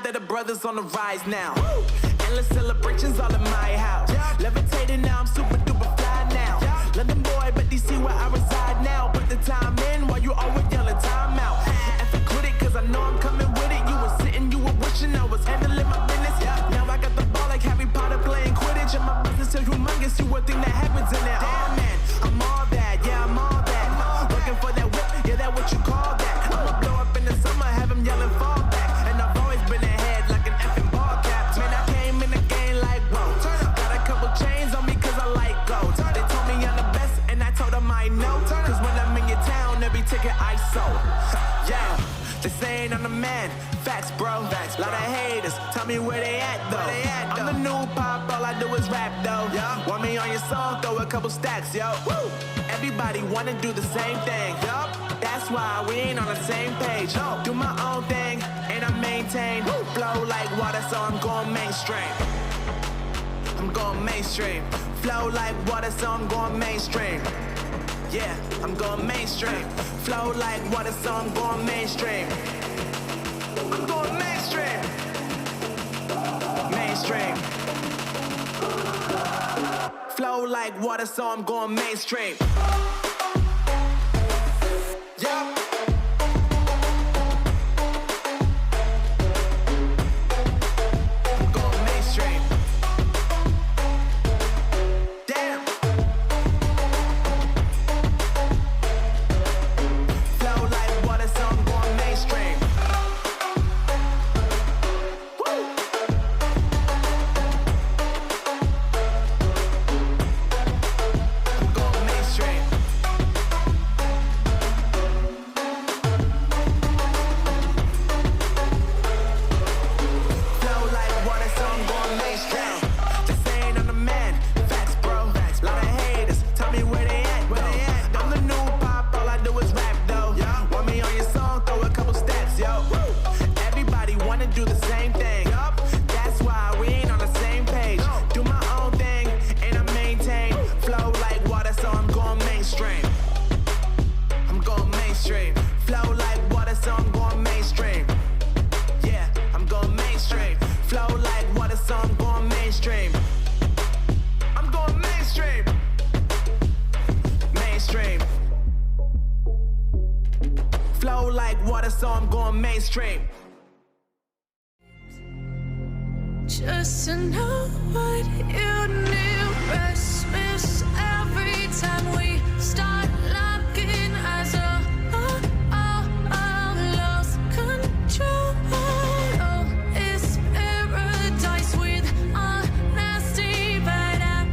glad that the brothers on the rise now. Endless celebrations all in my house. Levitating now, I'm super duper fly now. London boy, but DC where I reside now. Put the time in while you always yelling time out. And for quit it, cause I know I'm coming with it. You were sitting, you were wishing I was handling my business. Now I got the ball like Harry Potter playing Quidditch. And my business is humongous, you would think that happens in there. Damn man, I'm all that, yeah, I'm all that. Looking for that whip, yeah, that what you call that. I'ma blow up in the summer, have him yelling fall back. And I've always been ahead like an effing ball cap. Man, I came in the game like, whoa. Got a couple chains on me cause I like gold. They told me I'm the best and I told them I know. Cause when I'm in your town, every ticket I sold. Yeah, they saying I'm the man. Facts, bro. Facts, lot of haters. Tell me where they at, though. I'm the new pop, all I do is rap, though. Want me on your song, throw a couple stacks, yo. Woo! Everybody wanna do the same thing. Yup, that's why we ain't on the same page. Do my own thing, and I maintain. Flow like water, so I'm going mainstream. I'm going mainstream. Flow like water, so I'm going mainstream. Yeah, I'm going mainstream. Flow like water, so I'm going mainstream. I'm going mainstream. Mainstream. Flow like water, so I'm going mainstream. Yeah. I'm going mainstream. Damn. Flow like water, so I'm going mainstream. So I'm going mainstream. Just to know what you knew. Restless every time we start locking eyes. Lost control. Oh, it's paradise with honesty, but I'm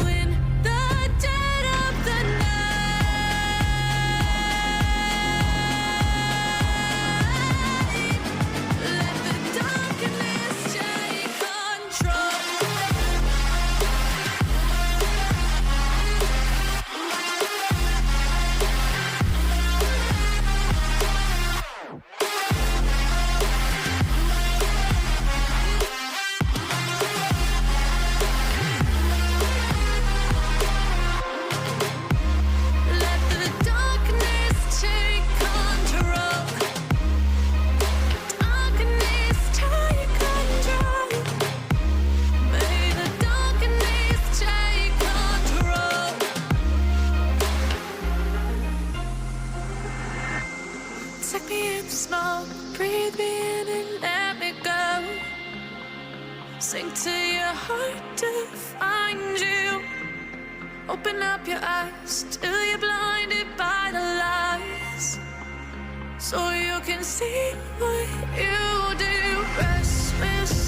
in the dead of the night. Let the darkness take control. Let the darkness take control. Darkness take control. May the darkness take control. Take me in the smoke, breathe me in and let me go. Sink to your heart to find you. Open up your eyes till you're blinded by the lies, so you can see what you do. Restless